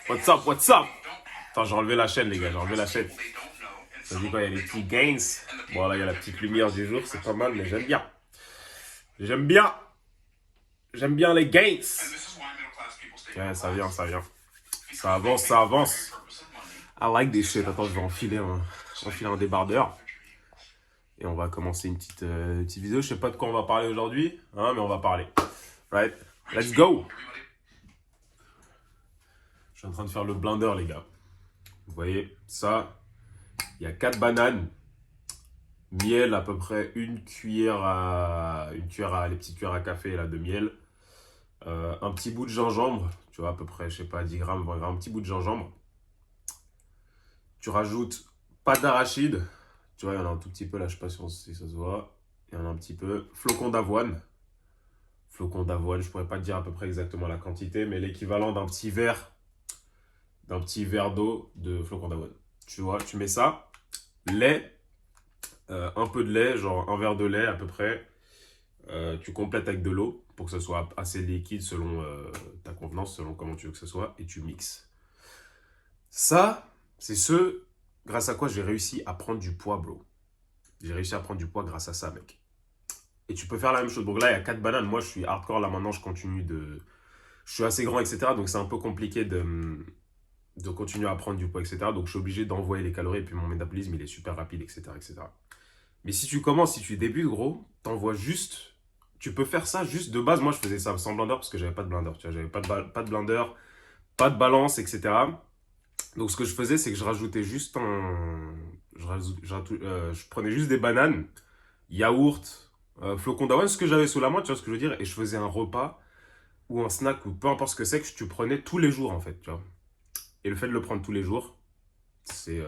What's up, what's up? Attends, j'ai enlevé la chaîne, les gars, j'ai enlevé la chaîne. Ça dit quoi, il y a les petits gains. Bon, là, il y a la petite lumière du jour, c'est pas mal, mais j'aime bien. J'aime bien. J'aime bien les gains. Ouais, ça vient, ça vient. Ça avance, ça avance. I like this shit. Attends, je vais enfiler un débardeur. Et on va commencer une petite vidéo. Je sais pas de quoi on va parler aujourd'hui, hein, mais on va parler. Right? Let's go! Je suis en train de faire le blender, les gars. Vous voyez, ça, il y a 4 bananes, miel, à peu près une cuillère les petites cuillères à café là, de miel, un petit bout de gingembre, tu vois, à peu près, je sais pas, 10 grammes, 20 grammes, un petit bout de gingembre. Tu rajoutes pâte d'arachide, tu vois, il y en a un tout petit peu là, je sais pas si ça se voit. Il y en a un petit peu. Flocons d'avoine. Flocons d'avoine, je pourrais pas te dire à peu près exactement la quantité, mais l'équivalent d'un petit verre d'eau de flocons d'avoine. Tu vois, tu mets ça, lait, un peu de lait, genre un verre de lait à peu près. Tu complètes avec de l'eau pour que ce soit assez liquide selon ta convenance, selon comment tu veux que ce soit, et tu mixes. Ça, c'est grâce à quoi j'ai réussi à prendre du poids, bro. J'ai réussi à prendre du poids grâce à ça, mec. Et tu peux faire la même chose. Donc là, il y a 4 bananes. Moi, je suis hardcore. Là, maintenant, je continue je suis assez grand, etc. Donc, c'est un peu compliqué de continuer à prendre du poids, etc. Donc, je suis obligé d'envoyer les calories. Et puis, mon métabolisme, il est super rapide, etc., etc. Mais si tu commences, si tu débutes, gros, t'envoies juste... Tu peux faire ça juste de base. Moi, je faisais ça sans blender parce que j'avais pas de blender. Tu vois, j'avais pas de blender, pas de balance, etc. Donc, ce que je faisais, c'est que je rajoutais juste je prenais juste des bananes, yaourt, flocons d'avoine, ce que j'avais sous la main, tu vois ce que je veux dire, et je faisais un repas ou un snack ou peu importe ce que c'est que tu prenais tous les jours en fait, tu vois. Et le fait de le prendre tous les jours, c'est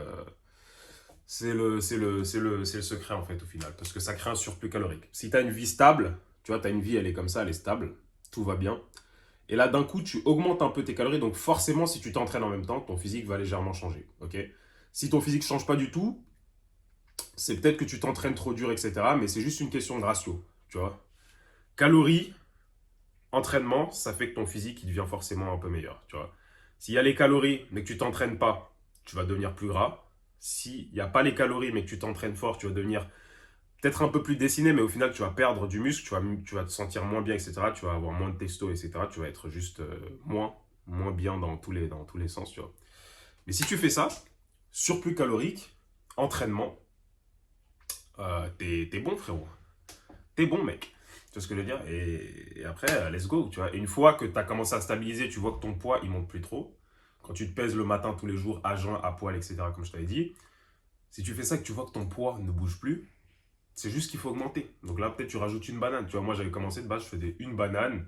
le secret en fait au final, parce que ça crée un surplus calorique. Si tu as une vie stable, tu vois, tu as une vie, elle est comme ça, elle est stable, tout va bien. Et là, d'un coup, tu augmentes un peu tes calories, donc forcément, si tu t'entraînes en même temps, ton physique va légèrement changer, ok? Si ton physique ne change pas du tout, c'est peut-être que tu t'entraînes trop dur, etc. Mais c'est juste une question de ratio, tu vois. Calories, entraînement, ça fait que ton physique, il devient forcément un peu meilleur, tu vois. S'il y a les calories, mais que tu t'entraînes pas, tu vas devenir plus gras. S'il n'y a pas les calories, mais que tu t'entraînes fort, tu vas devenir peut-être un peu plus dessiné, mais au final, tu vas perdre du muscle, tu vas te sentir moins bien, etc. Tu vas avoir moins de testo, etc. Tu vas être juste moins bien dans tous les sens, tu vois. Mais si tu fais ça, surplus calorique, entraînement, t'es bon, frérot. T'es bon, mec. Tu vois ce que je veux dire? Et après, let's go, tu vois. Et une fois que tu as commencé à stabiliser, tu vois que ton poids, il monte plus trop. Quand tu te pèses le matin, tous les jours, à jeun, à poil, etc., comme je t'avais dit, si tu fais ça, que tu vois que ton poids ne bouge plus, c'est juste qu'il faut augmenter. Donc là, peut-être tu rajoutes une banane. Tu vois, moi, j'avais commencé de base, je faisais une banane,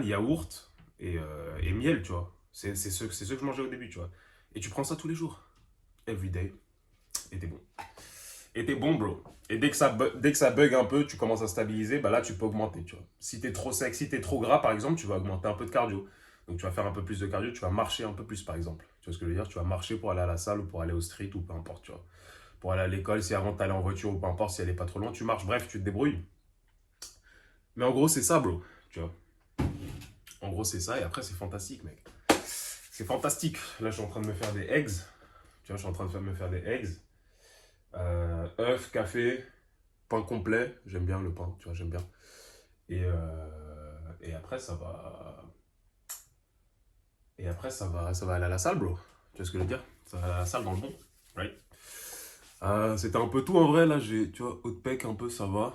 yaourt et miel, tu vois. C'est ce que je mangeais au début, tu vois. Et tu prends ça tous les jours. Every day. Et t'es bon. Et t'es bon, bro. Et dès que ça bug un peu, tu commences à stabiliser, bah là, tu peux augmenter, tu vois. Si t'es trop sec, si t'es trop gras, par exemple, tu vas augmenter un peu de cardio. Donc, tu vas faire un peu plus de cardio, tu vas marcher un peu plus, par exemple. Tu vois ce que je veux dire? Tu vas marcher pour aller à la salle ou pour aller au street ou peu importe, tu vois. Pour aller à l'école, si avant t'allais en voiture ou peu importe, si elle est pas trop loin, tu marches. Bref, tu te débrouilles. Mais en gros, c'est ça, bro. Tu vois. En gros, c'est ça. Et après, c'est fantastique, mec. C'est fantastique. Là, je suis en train de me faire des eggs. Tu vois, je suis en train de me faire des eggs. Œufs, café, pain complet. J'aime bien le pain, tu vois, j'aime bien. Et après, ça va. Et après, ça va aller à la salle, bro. Tu vois ce que je veux dire? Ça va aller à la salle dans le bon. Right? C'était un peu tout en vrai, là. Tu vois, haut de pec, un peu, ça va.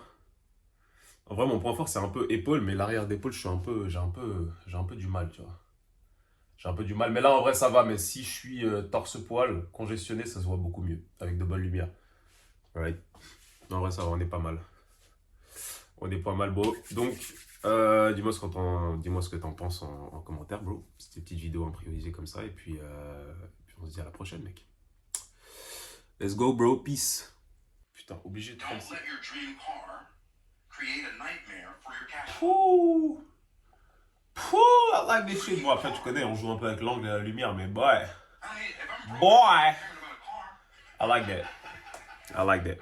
En vrai, mon point fort, c'est un peu épaule, mais l'arrière d'épaule, j'ai un peu du mal, tu vois. J'ai un peu du mal. Mais là, en vrai, ça va. Mais si je suis torse-poil, congestionné, ça se voit beaucoup mieux. Avec de bonnes lumières. Right? En vrai, ça va, on est pas mal. On est pas mal, bro. Donc, dis-moi ce que t'en penses en commentaire, bro. C'était une petite vidéo improvisée comme ça. Et puis on se dit à la prochaine, mec. Let's go, bro. Peace. Putain, obligé de prendre ça. Pouh. Pouh, I like this shit. Bon, après, tu connais, on joue un peu avec l'angle et la lumière, mais boy. Boy. I like that. I like that.